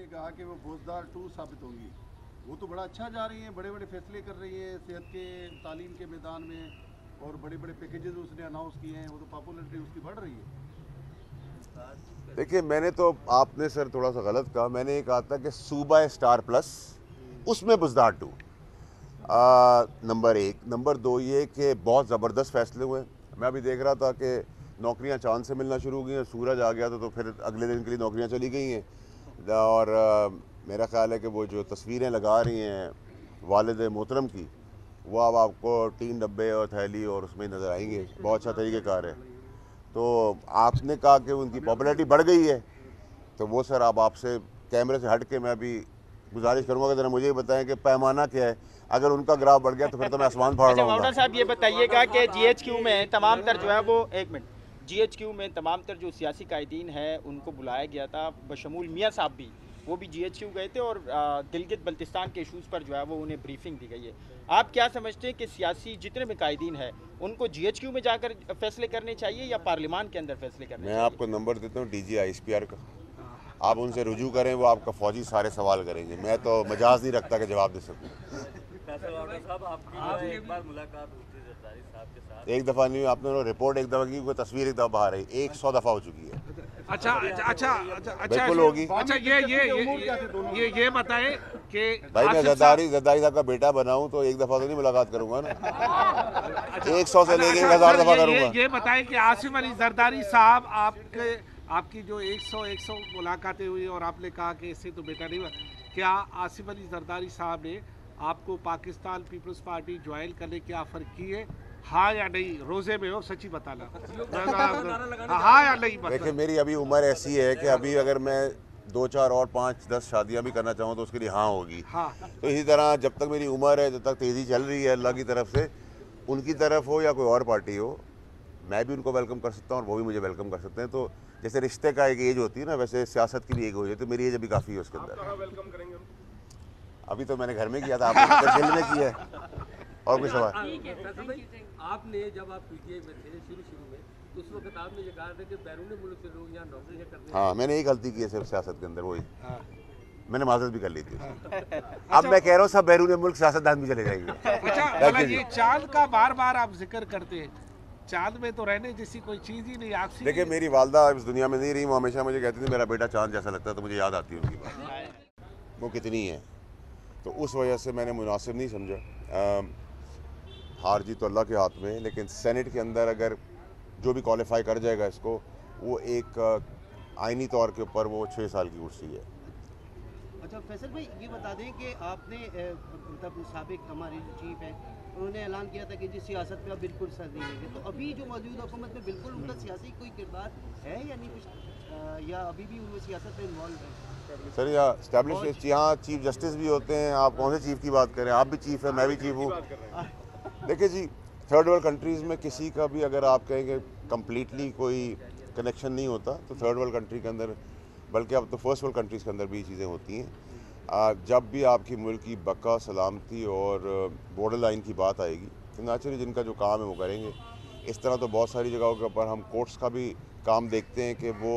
ने कहा कि वो फौजदार 2 साबित होंगी। वो तो बड़ा अच्छा जा रही हैं, बड़े बड़े फैसले कर रही है सेहत के, तालीम के मैदान में, और बड़े बड़े पैकेजेस उसने अनाउंस किए हैं। वो तो पॉपुलरिटी उसकी बढ़ रही है। देखिए, मैंने तो, आपने सर थोड़ा सा गलत कहा। मैंने ये कहा था कि सूबा स्टार प्लस, उसमें बुज़दार 2 नंबर 1। नंबर 2 ये कि बहुत ज़बरदस्त फैसले हुए। मैं अभी देख रहा था कि नौकरियां चांद से मिलना शुरू हो गई हैं। सूरज आ गया तो फिर अगले दिन के लिए नौकरियां चली गई हैं। और मेरा ख्याल है कि वो जो तस्वीरें लगा रही हैं वालिद मोहतरम की, वो अब आपको 3 डब्बे और थैली और उसमें नज़र आएंगे। बहुत अच्छा तरीक़ेकार है। तो आपने कहा कि उनकी पॉपुलैरिटी बढ़ गई है, तो वो सर अब आपसे कैमरे से हट के मैं भी गुजारिश करूंगा कि ज़रा मुझे ही बताएं कि पैमाना क्या है। अगर उनका ग्राफ बढ़ गया तो फिर तो मैं आसमान फाड़ रहा हूँ। साहब ये बताइएगा कि जीएचक्यू में तमाम तर जो है वो, एक मिनट, जीएचक्यू में तमाम तर जो सियासी कायदीन है उनको बुलाया गया था, बशमूल मियाँ साहब भी, वो भी जीएचक्यू गए थे और गिलगित बल्तिस्तान के इशूज़ पर जो है वो उन्हें ब्रीफिंग दी गई है। आप क्या समझते हैं कि सियासी जितने भी कायदीन हैं उनको जीएचक्यू में जाकर फैसले करने चाहिए या पार्लियामान के अंदर फैसले करने चाहिए? मैं आपको नंबर देता हूँ DG ISPR का, आप उनसे रुजू करें, वो आपका फौजी सारे सवाल करेंगे। मैं तो मजाज नहीं रखता कि जवाब दे सकूँ। एक दफ़ा नहीं, आपने रिपोर्ट एक दफ़ा की, कोई तस्वीर एक दफ़ा बाहर आई, 100 दफ़ा हो चुकी है। बिल्कुल होगी। अच्छा, ये बताएं कि भाई मैं जरदारी साहब का बेटा बनाऊं तो एक दफ़ा तो नहीं मुलाकात करूंगा ना, 100 से लेके 1000 दफ़ा करूंगा। ये बताएं कि आसिफ अली जरदारी साहब, आपकी जो 100 मुलाकातें हुई और आपने कहा कि इससे तो बेटा नहीं हुआ, क्या आसिफ अली जरदारी साहब ने आपको पाकिस्तान पीपल्स पार्टी ज्वाइन करने की ऑफर की है? हाँ या नहीं? रोजे में हो, सच्ची बताना, हाँ या नहीं? देखिए, मेरी अभी उम्र ऐसी है कि अभी अगर मैं 2, 4 और 5, 10 शादियाँ भी करना चाहूँ तो उसके लिए हाँ होगी। हाँ। तो इसी तरह जब तक मेरी उम्र है, जब तक तेज़ी चल रही है अल्लाह की तरफ से, उनकी तरफ हो या कोई और पार्टी हो, मैं भी उनको वेलकम कर सकता हूँ और वो भी मुझे वेलकम कर सकते हैं। तो जैसे रिश्ते का एक एज होती है ना, वैसे सियासत की भी एक एज होती है। तो मेरी एज अभी काफ़ी है उसके अंदर। वेलकम करेंगे अभी तो मैंने घर में किया था, आपने दिल में किया है। और कोई सवाल? आपने जब आप पीटीआई में थे शुरू में, तो उस वक्त आपने ये कहा था कि बैरून मुल्क से लोग यहाँ नौकरियाँ करते हैं। हाँ, मैंने एक गलती की है सिर्फ सियासत के अंदर, वही मैंने माजरत भी कर ली थी। अब मैं कह रहा हूँ सब बैरून मुल्क सियासतदान भी चले जाएंगे। अच्छा, ये चांद का बार बार आप जिक्र करते हैं, चांद में तो रहने जैसी कोई चीज़ ही नहीं आपसी। देखिए, मेरी वालदा इस दुनिया में नहीं रही, वो हमेशा मुझे कहती थी मेरा बेटा चांद जैसा लगता है, तो मुझे याद आती है उनकी बात। वो कितनी है, तो उस वजह से मैंने मुनासिब नहीं समझा। हार जीत तो अल्लाह के हाथ में है, लेकिन सेनेट के अंदर अगर जो भी क्वालिफाई कर जाएगा इसको, वो एक आइनी तौर के ऊपर वो 6 साल की कुर्सी है। अच्छा फैसल भाई, ये बता दें कि आपने मतलब साबिक हमारे जो चीफ हैं उन्होंने ऐलान किया था कि जी सियासत पे अब बिल्कुल सर नहीं लेंगे, तो अभी जो मौजूदा हुकूमत में बिल्कुल उनका सियासी कोई किरदार है या नहीं कुछ, या अभी भी उनमें सियासत में इन्वॉल्व है? सर, यहाँ स्टैब्लिश, यहाँ चीफ जस्टिस भी होते हैं। आप कौन से चीफ की बात करें? आप भी चीफ हैं, मैं भी चीफ हूँ। देखिए जी, थर्ड वर्ल्ड कंट्रीज़ में किसी का भी अगर आप कहेंगे कम्प्लीटली कोई कनेक्शन नहीं होता, तो थर्ड वर्ल्ड कंट्री के अंदर, बल्कि अब तो फर्स्ट वर्ल्ड कंट्रीज़ के अंदर भी ये चीज़ें होती हैं। जब भी आपकी मुल्क की बका, सलामती और बॉर्डर लाइन की बात आएगी, तो नेचुरली जिनका जो काम है वो करेंगे। इस तरह तो बहुत सारी जगहों के ऊपर हम कोर्ट्स का भी काम देखते हैं कि वो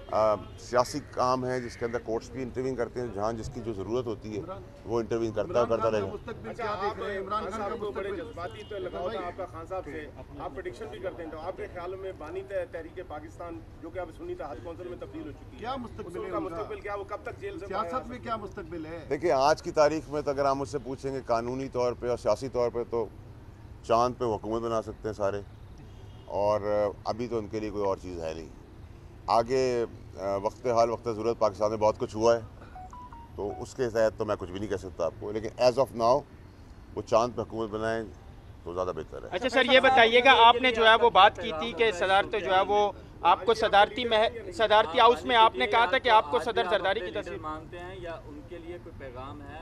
सियासी काम है जिसके अंदर कोर्ट्स भी इंटरवीन करते हैं, जहाँ जिसकी जो ज़रूरत होती है वो इंटरवीन करता रहेगा। अच्छा, आप इमरान खान को बड़े जज्बाती तो लगाव था आपका खान साहब से, आप प्रेडिक्शन भी करते हैं, तो आपके ख्याल में बानी तहरीक पाकिस्तान जो कि अब सुन्नी तहत कौंसिल में तब्दील हो चुकी है, क्या मुस्तकबिल क्या, वो कब तक जेल से, सियासत में क्या मुस्तकबिल है? देखिए, आज की तारीख में तो अगर आप मुझसे पूछेंगे कानूनी तौर पर और सियासी तौर पर, तो चाँद पे हुकूमत बना सकते हैं सारे, और अभी तो उनके लिए कोई और चीज़ है नहीं। आगे वक्त हाल वक्त ज़रूरत पाकिस्तान में बहुत कुछ हुआ है, तो उसके तहत तो मैं कुछ भी नहीं कह सकता आपको, लेकिन एज ऑफ नाउ वो चांद पे हुकूमत बनाएं तो ज़्यादा बेहतर है। अच्छा सर, ये बताइएगा, आपने जो है वो बात की थी कि सदारत जो है वो आपको सदारती हाउस में आपने कहा था कि आपको सदर जरदारी की तस्वीर मानते हैं, या उनके लिए कोई पैगाम है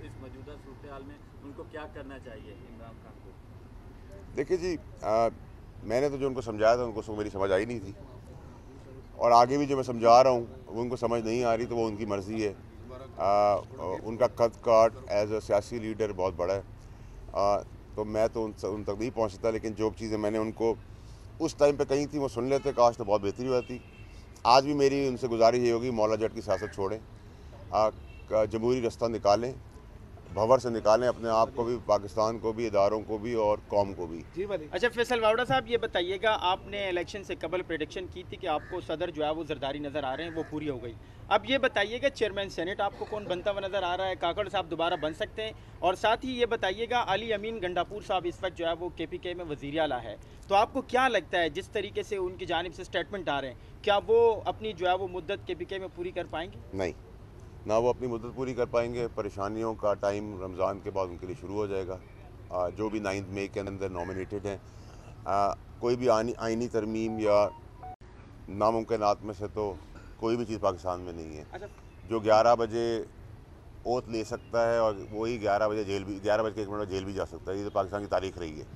इस मौजूदा सूरत हाल में, उनको क्या करना चाहिए इमरान खान को? देखिए जी, मैंने तो जो उनको समझाया था उनको मेरी समझ आई नहीं थी, और आगे भी जो मैं समझा रहा हूँ वो उनको समझ नहीं आ रही, तो वो उनकी मर्ज़ी है। उनका कद काट एज अ सियासी लीडर बहुत बड़ा है, तो मैं तो उन तक नहीं पहुँच सकता, लेकिन जो चीज़ें मैंने उनको उस टाइम पे कही थी वो सुन लेते, काश तो बहुत बेहतरी होती। आज भी मेरी उनसे गुजारिश ये होगी, मौला जट की सियासत छोड़ें जमहूरी रास्ता निकालें, भंवर से निकालें अपने आप को भी, पाकिस्तान को भी, इदारों को भी और कौम को भी। जी भाई। अच्छा फैसल वावड़ा साहब, ये बताइएगा, आपने इलेक्शन से कबल प्रेडिक्शन की थी कि आपको सदर जो है वो जरदारी नज़र आ रहे हैं, वो पूरी हो गई। अब ये बताइएगा चेयरमैन सेनेट आपको कौन बनता हुआ नज़र आ रहा है? काकड़ साहब दोबारा बन सकते हैं? और साथ ही ये बताइएगा, अली अमीन गंडापुर साहब इस वक्त जो है वो KPK में वज़ीर आला है, तो आपको क्या लगता है जिस तरीके से उनकी जानिब से स्टेटमेंट आ रहे हैं, क्या वो अपनी जो है वो मुद्दत KPK में पूरी कर पाएंगे? नहीं, ना वो अपनी मुद्दत पूरी कर पाएंगे। परेशानियों का टाइम रमज़ान के बाद उनके लिए शुरू हो जाएगा। जो भी 9 मई के अंदर नॉमिनेटेड हैं, कोई भी आइनी तरमीम या नामुमकिनात में से तो कोई भी चीज़ पाकिस्तान में नहीं है। अच्छा, जो 11 बजे ओथ ले सकता है और वही 11 बजे जेल भी, 11 बज के 1 मिनट जेल भी जा सकता है। ये तो पाकिस्तान की तारीख रही है,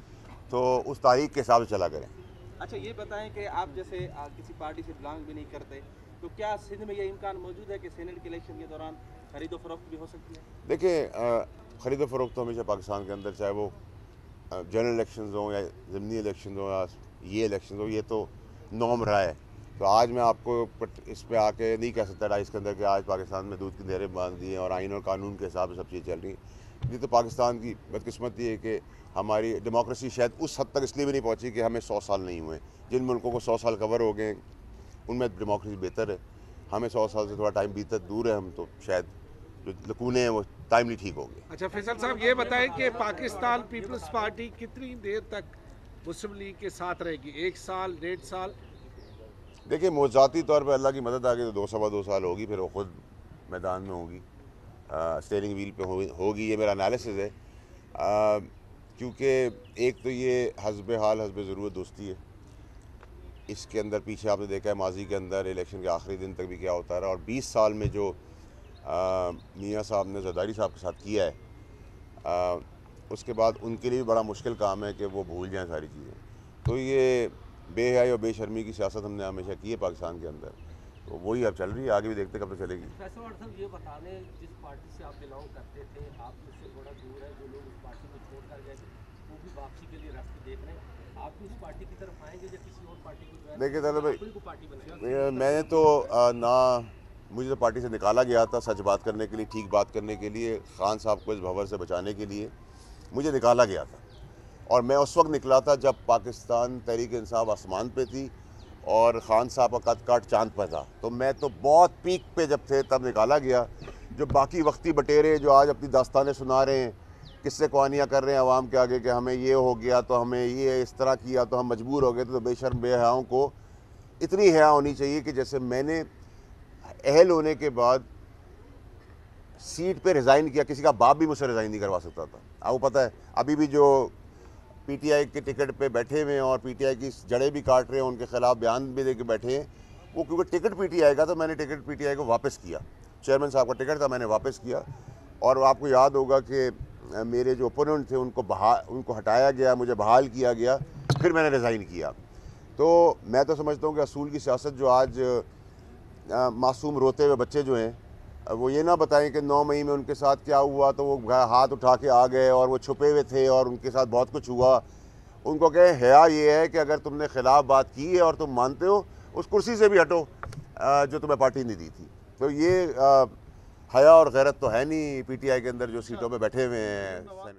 तो उस तारीख के हिसाब से चला करें। अच्छा ये बताएं कि आप जैसे किसी पार्टी से बिलोंग भी नहीं करते, तो क्या सिंध में ये इम्कान मौजूद है कि सेनेट के इलेक्शन के दौरान खरीदो फरोख्त भी हो सकती है? देखिए, ख़रीदो फरोख्त तो हमेशा पाकिस्तान के अंदर, चाहे वो जनरल इलेक्शन हों या ज़मीनी इलेक्शन हो या ये इलेक्शन हो, ये तो नॉर्म रहा है। तो आज मैं आपको इस पर आके नहीं कह सकता राइस के अंदर कि आज पाकिस्तान में दूध की नहरें बांध दी हैं और आइन और कानून के हिसाब से सब चीज़ चल रही हैं। ये तो पाकिस्तान की बदकिस्मती है कि हमारी डेमोक्रेसी शायद उस हद तक इसलिए भी नहीं पहुंची कि हमें 100 साल नहीं हुए। जिन मुल्कों को 100 साल कवर हो गए उनमें डेमोक्रेसी बेहतर है, हमें 100 साल से थोड़ा टाइम बीता दूर है, हम तो शायद जो लकूने हैं वो टाइमली ठीक हो गए। अच्छा फैसल साहब ये बताएं कि पाकिस्तान पीपल्स पार्टी कितनी देर तक मुस्लिम लीग के साथ रहेगी? 1 साल, 1.5 साल? देखिए, मौज़ाती तौर पर अल्लाह की मदद आ गई तो 2-2.25 साल होगी, फिर वो खुद मैदान में होगी, स्टीयरिंग व्हील पे होगी। ये मेरा एनालिसिस है, क्योंकि एक तो ये हस्ब हाल हस्ब ज़रूरत दोस्ती है। इसके अंदर पीछे आपने देखा है माजी के अंदर इलेक्शन के आखिरी दिन तक भी क्या होता रहा, और 20 साल में जो मियाँ साहब ने जरदारी साहब के साथ किया है, उसके बाद उनके लिए भी बड़ा मुश्किल काम है कि वो भूल जाएं सारी चीज़ें। तो ये बेहयाई और बेशर्मी की सियासत हमने हमेशा की है पाकिस्तान के अंदर, तो वही अब चल रही है, आगे भी देखते कब तक चलेगी। फैसल साहब ये बता दें, जिस पार्टी से आप बिलोंग करते थे, आप उससे थोड़ा दूर है, जो लोग उस पार्टी को छोड़कर गए वो भी वापसी के लिए रास्ते देख रहे हैं, आप भी उस पार्टी की तरफ आएंगे या किसी और पार्टी को? देखिए तालिब भाई, पार्टी बनाएंगे? मैंने तो ना, मुझे तो पार्टी से निकाला गया था सच बात करने के लिए, ठीक बात करने के लिए, खान साहब को इस भंवर से बचाने के लिए मुझे निकाला गया था। और मैं उस वक्त निकला था जब पाकिस्तान तहरीक इंसाफ आसमान पे थी और ख़ान साहब का कद काट चांद पर था। तो मैं तो बहुत पीक पे जब थे तब निकाला गया। जो बाकी वक्ती बटेरे जो आज अपनी दास्तानें सुना रहे हैं, किस्से कहानियाँ कर रहे हैं आवाम के आगे कि हमें ये हो गया तो हमें ये इस तरह किया तो हम मजबूर हो गए, तो बेशर्म बेहयाओं को इतनी हया होनी चाहिए कि जैसे मैंने अहल होने के बाद सीट पे रिज़ाइन किया, किसी का बाप भी मुझसे रिज़ाइन नहीं करवा सकता था। आपको पता है अभी भी जो PTI के टिकट पे बैठे हुए हैं और PTI की जड़ें भी काट रहे हैं, उनके ख़िलाफ़ बयान भी दे के बैठे हैं, वो क्योंकि टिकट PTI का, तो मैंने टिकट PTI को वापस किया। चेयरमैन साहब का टिकट था, मैंने वापस किया। और आपको याद होगा कि मेरे जो ओपोनेंट थे उनको हटाया गया, मुझे बहाल किया गया, फिर मैंने रिज़ाइन किया। तो मैं तो समझता हूँ कि असूल की सियासत जो आज मासूम रोते हुए बच्चे जो हैं वो ये ना बताएं कि 9 मई में उनके साथ क्या हुआ, तो वो हाथ उठा के आ गए और वो छुपे हुए थे और उनके साथ बहुत कुछ हुआ। उनको कहें हया ये है कि अगर तुमने खिलाफ बात की है और तुम मानते हो, उस कुर्सी से भी हटो जो तुम्हें पार्टी ने दी थी। तो ये हया और गैरत तो है नहीं PTI के अंदर जो सीटों पे बैठे हुए हैं।